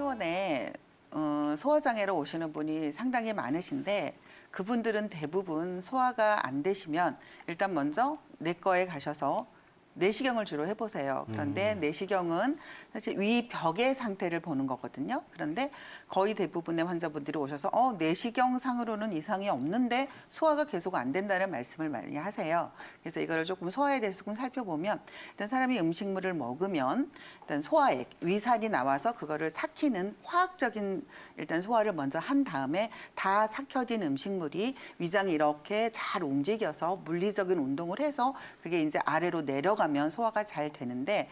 한의원에 소화장애로 오시는 분이 상당히 많으신데 그분들은 대부분 소화가 안 되시면 일단 먼저 내과에 가셔서 내시경을 주로 해보세요. 그런데 내시경은 사실 위벽의 상태를 보는 거거든요. 그런데 거의 대부분의 환자분들이 오셔서 내시경상으로는 이상이 없는데 소화가 계속 안 된다는 말씀을 많이 하세요. 그래서 이거를 조금 소화에 대해서 조금 살펴보면 일단 사람이 음식물을 먹으면 일단 소화액, 위산이 나와서 그거를 삭히는 화학적인 일단 소화를 먼저 한 다음에 다 삭혀진 음식물이 위장이 이렇게 잘 움직여서 물리적인 운동을 해서 그게 이제 아래로 내려가면 소화가 잘 되는데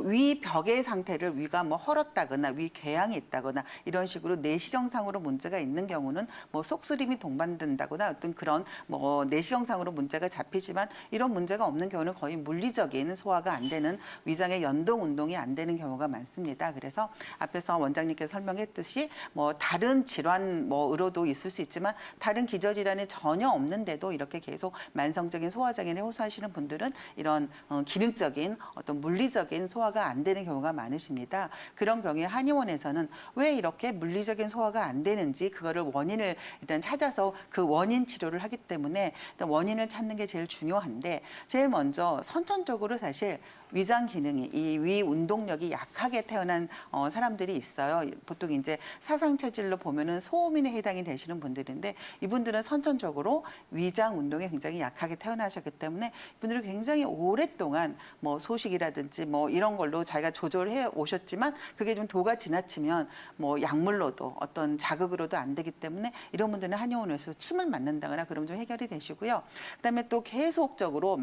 위벽의 상태를 위가 뭐 헐었다거나 위궤양이 있다거나 이런 식으로 내시경상으로 문제가 있는 경우는 뭐 속쓰림이 동반된다거나 어떤 그런 뭐 내시경상으로 문제가 잡히지만 이런 문제가 없는 경우는 거의 물리적인 소화가 안 되는 위장의 연동 운동이 안 되는 경우가 많습니다. 그래서 앞에서 원장님께서 설명했듯이 뭐 다른 질환 뭐 으로도 있을 수 있지만 다른 기저질환이 전혀 없는데도 이렇게 계속 만성적인 소화장애를 호소하시는 분들은 이런 기능적인 어떤 물리적인 소화가 안 되는 경우가 많으십니다. 그런 경우에 한의원에서는 왜 이렇게 물리적인 소화가 안 되는지 그거를 원인을 일단 찾아서 그 원인 치료를 하기 때문에 일단 원인을 찾는 게 제일 중요한데 제일 먼저 선천적으로 사실 위장 기능이 이 위 운동력이 약하게 태어난 사람들이 있어요. 보통 이제 사상 체질로 보면은 소음인에 해당이 되시는 분들인데 이분들은 선천적으로 위장 운동에 굉장히 약하게 태어나셨기 때문에 이분들은 굉장히 오랫동안 뭐 소식이라든지 뭐 이런 걸로 자기가 조절해 오셨지만 그게 좀 도가 지나치면 뭐 약물로도 어떤 자극으로도 안 되기 때문에 이런 분들은 한의원에서 침을 맞는다거나 그러면 좀 해결이 되시고요. 그다음에 또 계속적으로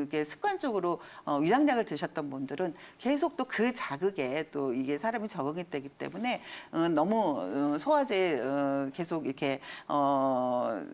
이게 습관적으로 위장약을 드셨던 분들은 계속 또 그 자극에 또 이게 사람이 적응이 되기 때문에 너무 소화제 계속 이렇게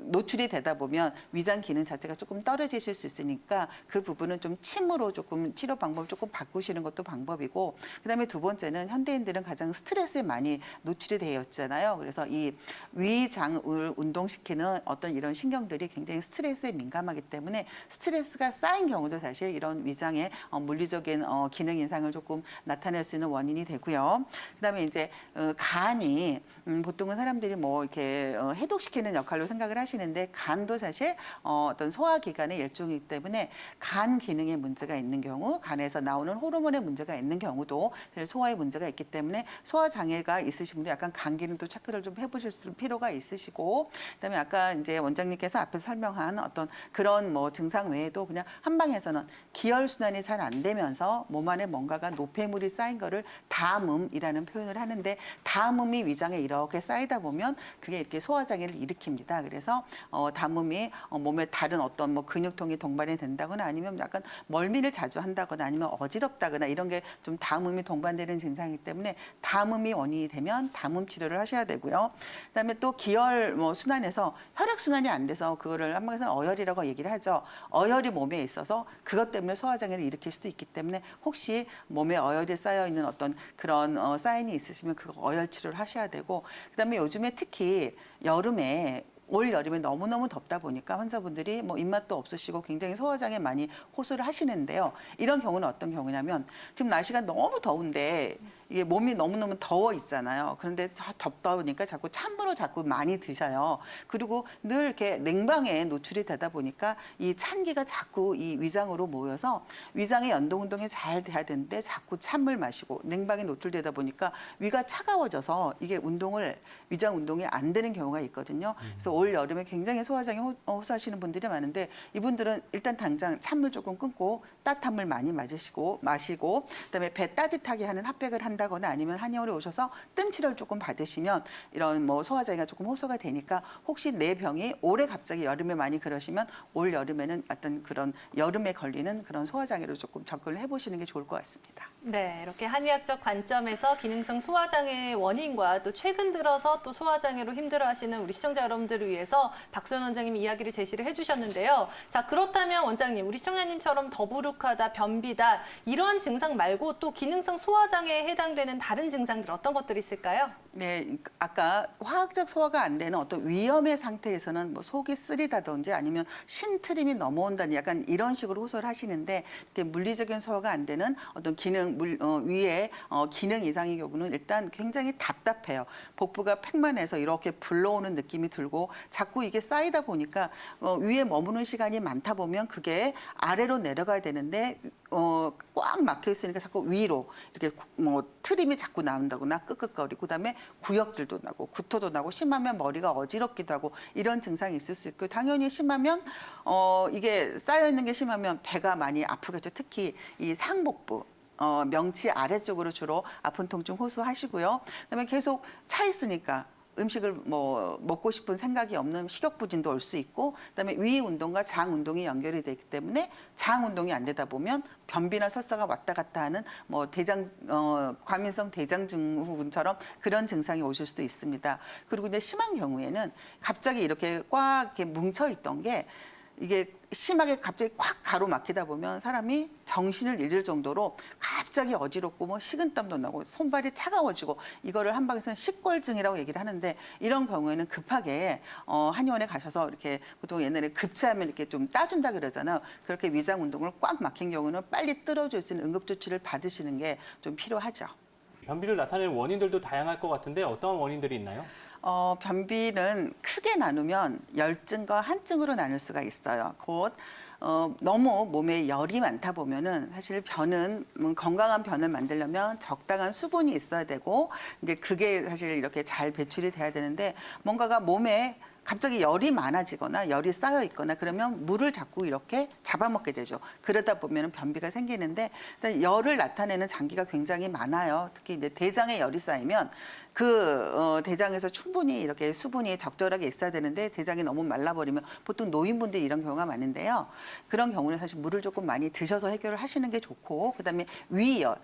노출이 되다 보면 위장 기능 자체가 조금 떨어지실 수 있으니까 그 부분은 좀 침으로 조금 치료 방법을 조금 바꾸시는 것도 방법이고 그다음에 두 번째는 현대인들은 가장 스트레스에 많이 노출이 되어 있잖아요. 그래서 이 위장을 운동시키는 어떤 이런 신경들이 굉장히 스트레스에 민감하기 때문에 스트레스가 쌓인 경우도 사실 이런 위장의 물리적인 기능 인상을 조금 나타낼 수 있는 원인이 되고요. 그다음에 이제 간이 보통은 사람들이 뭐 이렇게 해독시키는 역할로 생각을 하시는데 간도 사실 어떤 소화기관의 일종이기 때문에 간 기능에 문제가 있는 경우, 간에서 나오는 호르몬에 문제가 있는 경우도 사실 소화에 문제가 있기 때문에 소화 장애가 있으신 분들 약간 간 기능도 체크를 좀 해보실 필요가 있으시고, 그다음에 아까 이제 원장님께서 앞에서 설명한 어떤 그런 뭐 증상 외에도 그냥 한방에서는 기혈 순환이 잘 안 되면서 몸 안에 뭔가가 노폐물이 쌓인 거를 담음이라는 표현을 하는데 담음이 위장에 이렇게 쌓이다 보면 그게 이렇게 소화장애를 일으킵니다. 그래서 담음이 몸에 다른 어떤 뭐 근육통이 동반이 된다거나 아니면 약간 멀미를 자주 한다거나 아니면 어지럽다거나 이런 게 좀 담음이 동반되는 증상이기 때문에 담음이 원인이 되면 담음 치료를 하셔야 되고요. 그다음에 또 기혈 뭐 순환에서 혈액 순환이 안 돼서 그거를 한방에서는 어혈이라고 얘기를 하죠. 어혈이 몸에 있어서 그것 때문에 소화장애를 일으킬 수도 있기 때문에 혹시 몸에 어혈이 쌓여 있는 어떤 그런 사인이 있으시면 그 어혈 치료를 하셔야 되고, 그다음에 요즘에 특히 여름에 올 여름에 너무너무 덥다 보니까 환자분들이 뭐 입맛도 없으시고 굉장히 소화장애 많이 호소를 하시는데요. 이런 경우는 어떤 경우냐면 지금 날씨가 너무 더운데 이게 몸이 너무너무 더워 있잖아요. 그런데 덥다 보니까 자꾸 찬물을 자꾸 많이 드셔요. 그리고 늘 이렇게 냉방에 노출이 되다 보니까 이 찬기가 자꾸 이 위장으로 모여서 위장의 연동 운동이 잘 돼야 되는데 자꾸 찬물 마시고 냉방에 노출되다 보니까 위가 차가워져서 이게 위장 운동이 안 되는 경우가 있거든요. 그래서 올 여름에 굉장히 소화장애 호소하시는 분들이 많은데 이분들은 일단 당장 찬물 조금 끊고 따뜻한 물 많이 마시고 그다음에 배 따뜻하게 하는 핫팩을 한다거나 아니면 한의원에 오셔서 뜸 치료를 조금 받으시면 이런 뭐 소화장애가 조금 호소가 되니까 혹시 내 병이 올해 갑자기 여름에 많이 그러시면 올 여름에는 어떤 그런 여름에 걸리는 그런 소화장애로 조금 접근을 해보시는 게 좋을 것 같습니다. 네, 이렇게 한의학적 관점에서 기능성 소화장애의 원인과 또 최근 들어서 또 소화장애로 힘들어하시는 우리 시청자 여러분들을 위해서 박소연 원장님이 이야기를 제시를 해주셨는데요. 자, 그렇다면 원장님, 우리 시청자님처럼 더부룩하다, 변비다 이런 증상 말고 또 기능성 소화장애에 해당 해당되는 다른 증상들 어떤 것들이 있을까요? 네, 아까 화학적 소화가 안 되는 어떤 위험의 상태에서는 뭐 속이 쓰리다든지 아니면 신트림이 넘어온다는 약간 이런 식으로 호소를 하시는데, 이렇게 물리적인 소화가 안 되는 어떤 기능 위에 기능 이상의 경우는 일단 굉장히 답답해요. 복부가 팽만해서 이렇게 불러오는 느낌이 들고 자꾸 이게 쌓이다 보니까 위에 머무는 시간이 많다 보면 그게 아래로 내려가야 되는데 꽉 막혀 있으니까 자꾸 위로 이렇게 뭐 트림이 자꾸 나온다거나 끄끄거리고, 그다음에 구역질도 나고 구토도 나고, 심하면 머리가 어지럽기도 하고 이런 증상이 있을 수 있고, 당연히 심하면 이게 쌓여 있는 게 심하면 배가 많이 아프겠죠. 특히 이 상복부 명치 아래쪽으로 주로 아픈 통증 호소하시고요. 그다음에 계속 차 있으니까 음식을 뭐 먹고 싶은 생각이 없는 식욕부진도 올 수 있고, 그다음에 위 운동과 장 운동이 연결이 되기 때문에 장 운동이 안 되다 보면 변비나 설사가 왔다 갔다 하는 뭐 과민성 대장증후군처럼 그런 증상이 오실 수도 있습니다. 그리고 이제 심한 경우에는 갑자기 이렇게 꽉 이렇게 뭉쳐 있던 게 이게 심하게 갑자기 콱 가로막히다 보면 사람이 정신을 잃을 정도로 갑자기 어지럽고 뭐 식은땀도 나고 손발이 차가워지고, 이거를 한방에서는 식골증이라고 얘기를 하는데, 이런 경우에는 급하게 한의원에 가셔서 이렇게 보통 옛날에 급체하면 이렇게 좀 따준다 그러잖아요. 그렇게 위장 운동을 꽉 막힌 경우는 빨리 뚫어줄 수 있는 응급조치를 받으시는 게 좀 필요하죠. 변비를 나타내는 원인들도 다양할 것 같은데 어떤 원인들이 있나요? 변비는 크게 나누면 열증과 한증으로 나눌 수가 있어요. 곧 너무 몸에 열이 많다 보면은 사실 변은 건강한 변을 만들려면 적당한 수분이 있어야 되고, 이제 그게 사실 이렇게 잘 배출이 돼야 되는데, 뭔가가 몸에 갑자기 열이 많아지거나 열이 쌓여 있거나 그러면 물을 자꾸 이렇게 잡아먹게 되죠. 그러다 보면 변비가 생기는데, 일단 열을 나타내는 장기가 굉장히 많아요. 특히 이제 대장에 열이 쌓이면 대장에서 충분히 이렇게 수분이 적절하게 있어야 되는데 대장이 너무 말라버리면 보통 노인분들이 이런 경우가 많은데요. 그런 경우는 사실 물을 조금 많이 드셔서 해결을 하시는 게 좋고, 그다음에 위열.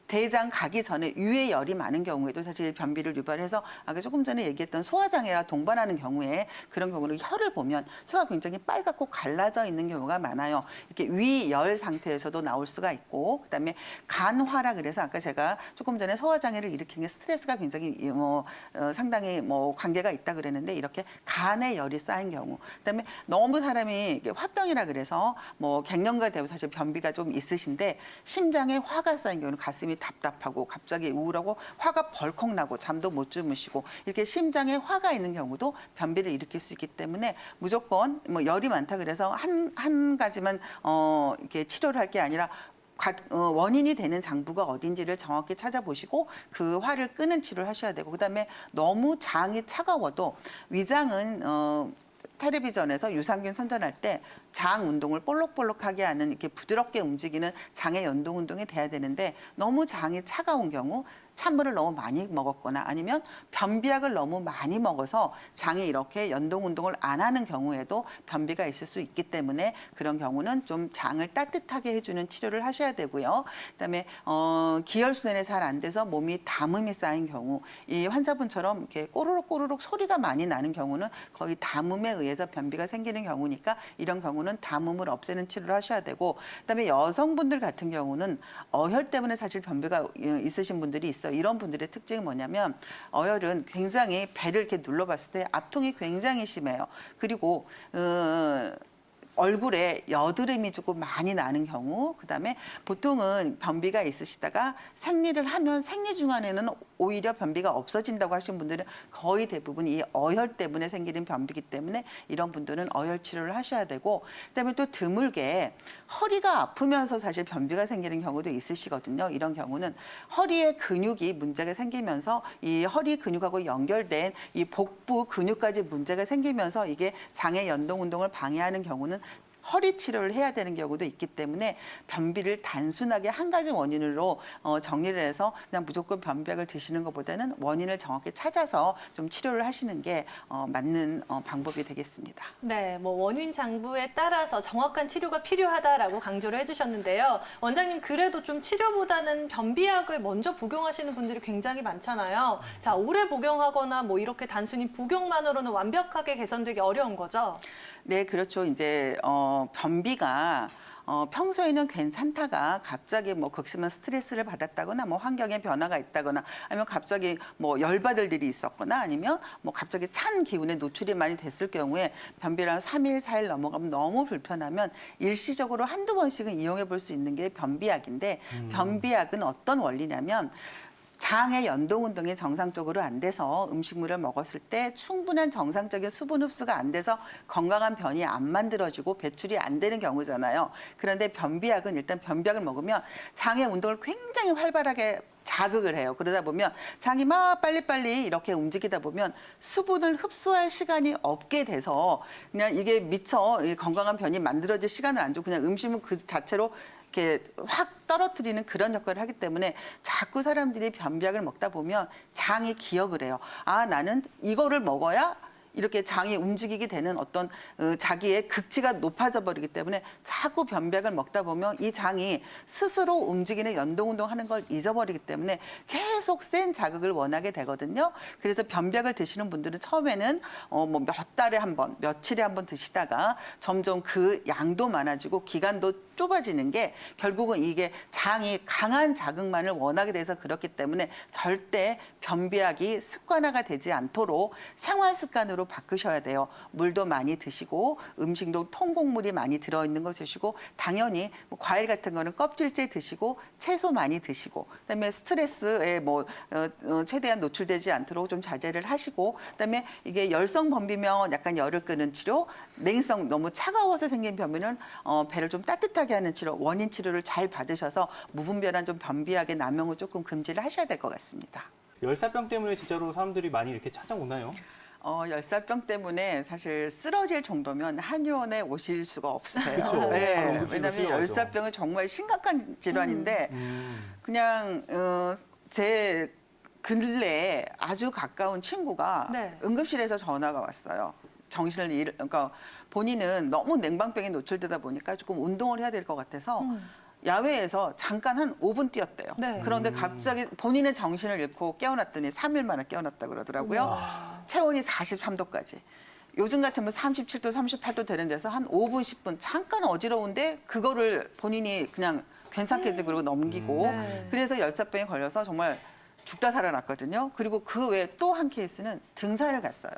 대장 가기 전에 위에 열이 많은 경우에도 사실 변비를 유발해서 아까 조금 전에 얘기했던 소화장애가 동반하는 경우에, 그런 경우는 혀를 보면 혀가 굉장히 빨갛고 갈라져 있는 경우가 많아요. 이렇게 위열 상태에서도 나올 수가 있고, 그다음에 간화라 그래서 아까 제가 조금 전에 소화장애를 일으키는 게 스트레스가 굉장히 상당히 관계가 있다 그랬는데, 이렇게 간에 열이 쌓인 경우, 그다음에 너무 사람이 화병이라 그래서 갱년기가 되고 사실 변비가 좀 있으신데 심장에 화가 쌓인 경우는 가슴이 답답하고 갑자기 우울하고 화가 벌컥 나고 잠도 못 주무시고, 이렇게 심장에 화가 있는 경우도 변비를 일으킬 수 있기 때문에 무조건 열이 많다 그래서 한 가지만 이렇게 치료를 할 게 아니라 원인이 되는 장부가 어딘지를 정확히 찾아보시고 그 화를 끄는 치료를 하셔야 되고, 그다음에 너무 장이 차가워도 위장은 텔레비전에서 유산균 선전할 때 장 운동을 볼록볼록하게 하는, 이렇게 부드럽게 움직이는 장의 연동 운동이 돼야 되는데, 너무 장이 차가운 경우 찬물을 너무 많이 먹었거나 아니면 변비약을 너무 많이 먹어서 장이 이렇게 연동 운동을 안 하는 경우에도 변비가 있을 수 있기 때문에, 그런 경우는 좀 장을 따뜻하게 해주는 치료를 하셔야 되고요. 그다음에 기혈순환이 잘 안 돼서 몸이 담음이 쌓인 경우, 이 환자분처럼 이렇게 꼬르륵 꼬르륵 소리가 많이 나는 경우는 거의 담음에 의해서 변비가 생기는 경우니까, 이런 경우는 담음을 없애는 치료를 하셔야 되고, 그다음에 여성분들 같은 경우는 어혈 때문에 사실 변비가 있으신 분들이 있어요. 이런 분들의 특징이 뭐냐면, 어혈은 굉장히 배를 이렇게 눌러봤을 때 압통이 굉장히 심해요. 그리고 얼굴에 여드름이 조금 많이 나는 경우, 그다음에 보통은 변비가 있으시다가 생리를 하면 생리 중간에는 오히려 변비가 없어진다고 하신 분들은 거의 대부분 이 어혈 때문에 생기는 변비이기 때문에, 이런 분들은 어혈 치료를 하셔야 되고, 그다음에 또 드물게 허리가 아프면서 사실 변비가 생기는 경우도 있으시거든요. 이런 경우는 허리에 근육이 문제가 생기면서 이 허리 근육하고 연결된 이 복부 근육까지 문제가 생기면서 이게 장의 연동 운동을 방해하는 경우는 허리 치료를 해야 되는 경우도 있기 때문에, 변비를 단순하게 한 가지 원인으로 정리를 해서 그냥 무조건 변비약을 드시는 것보다는 원인을 정확히 찾아서 좀 치료를 하시는 게 맞는 방법이 되겠습니다. 네, 원인 장부에 따라서 정확한 치료가 필요하다라고 강조를 해주셨는데요. 원장님, 그래도 좀 치료보다는 변비약을 먼저 복용하시는 분들이 굉장히 많잖아요. 자, 오래 복용하거나 이렇게 단순히 복용만으로는 완벽하게 개선되기 어려운 거죠? 네, 그렇죠. 이제 변비가 평소에는 괜찮다가 갑자기 뭐 극심한 스트레스를 받았다거나 뭐 환경의 변화가 있다거나 아니면 갑자기 뭐 열받을 일이 있었거나 아니면 뭐 갑자기 찬 기운에 노출이 많이 됐을 경우에 변비를 3일, 4일 넘어가면 너무 불편하면 일시적으로 한두 번씩은 이용해 볼 수 있는 게 변비약인데 변비약은 어떤 원리냐면 장의 연동 운동이 정상적으로 안 돼서 음식물을 먹었을 때 충분한 정상적인 수분 흡수가 안 돼서 건강한 변이 안 만들어지고 배출이 안 되는 경우잖아요. 그런데 변비약은 일단 변비약을 먹으면 장의 운동을 굉장히 활발하게 자극을 해요. 그러다 보면 장이 막 빨리빨리 이렇게 움직이다 보면 수분을 흡수할 시간이 없게 돼서 그냥 이게 미처 이 건강한 변이 만들어질 시간을 안 주고 그냥 음식물 그 자체로 이렇게 확 떨어뜨리는 그런 역할을 하기 때문에 자꾸 사람들이 변비약을 먹다 보면 장이 기억을 해요. 아, 나는 이거를 먹어야 이렇게 장이 움직이게 되는 어떤 자기의 극치가 높아져 버리기 때문에 자꾸 변비약을 먹다 보면 이 장이 스스로 움직이는 연동운동하는 걸 잊어버리기 때문에 계속 센 자극을 원하게 되거든요. 그래서 변비약을 드시는 분들은 처음에는 뭐 몇 달에 한 번, 며칠에 한 번 드시다가 점점 그 양도 많아지고 기간도 좁아지는 게 결국은 이게 장이 강한 자극만을 원하게 돼서 그렇기 때문에 절대 변비약이 습관화가 되지 않도록 생활 습관으로 바꾸셔야 돼요. 물도 많이 드시고 음식도 통곡물이 많이 들어있는 거 드시고 당연히 뭐 과일 같은 거는 껍질째 드시고 채소 많이 드시고 그다음에 스트레스에 뭐 최대한 노출되지 않도록 좀 자제를 하시고 그다음에 이게 열성 변비면 약간 열을 끄는 치료, 냉성 너무 차가워서 생긴 변비는 배를 좀 따뜻하게 하는 치료, 원인 치료를 잘 받으셔서 무분별한 좀 변비약의 남용을 조금 금지를 하셔야 될 것 같습니다. 열사병 때문에 진짜로 사람들이 많이 이렇게 찾아오나요? 열사병 때문에 사실 쓰러질 정도면 한의원에 오실 수가 없어요. 그쵸. 바로 응급실로 왜냐하면 실려가죠. 열사병은 정말 심각한 질환인데 그냥 제 근래에 아주 가까운 친구가 네. 응급실에서 전화가 왔어요. 그러니까 본인은 너무 냉방병에 노출되다 보니까 조금 운동을 해야 될 것 같아서 야외에서 잠깐 한 5분 뛰었대요. 네. 그런데 갑자기 본인은 정신을 잃고 깨어났더니 3일 만에 깨어났다 그러더라고요. 체온이 43도까지. 요즘 같으면 37도, 38도 되는 데서 한 5분, 10분 잠깐 어지러운데 그거를 본인이 그냥 괜찮겠지 그러고 넘기고 네. 그래서 열사병에 걸려서 정말 죽다 살아났거든요. 그리고 그 외에 또 한 케이스는 등산을 갔어요.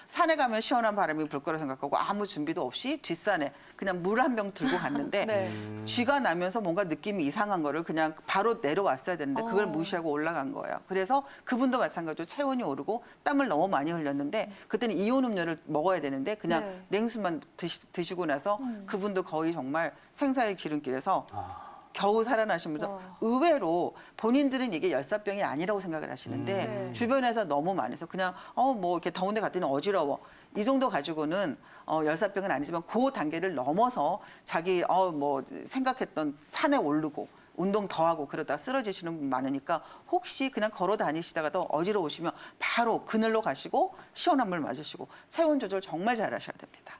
산에 가면 시원한 바람이 불 거라 생각하고 아무 준비도 없이 뒷산에 그냥 물 한 병 들고 갔는데 네. 쥐가 나면서 뭔가 느낌이 이상한 거를 그냥 바로 내려왔어야 되는데 그걸 어. 무시하고 올라간 거예요. 그래서 그분도 마찬가지로 체온이 오르고 땀을 너무 많이 흘렸는데 그때는 이온 음료를 먹어야 되는데 그냥 네. 냉수만 드시고 나서 그분도 거의 정말 생사의 지름길에서 아, 겨우 살아나시면서 와. 의외로 본인들은 이게 열사병이 아니라고 생각을 하시는데 네. 주변에서 너무 많아서 그냥 뭐 이렇게 더운데 갔더니 어지러워 이 정도 가지고는 열사병은 아니지만 그 단계를 넘어서 자기 뭐 생각했던 산에 오르고 운동 더 하고 그러다 쓰러지시는 분 많으니까 혹시 그냥 걸어 다니시다가도 어지러우시면 바로 그늘로 가시고 시원한 물 마시고 체온 조절 정말 잘 하셔야 됩니다.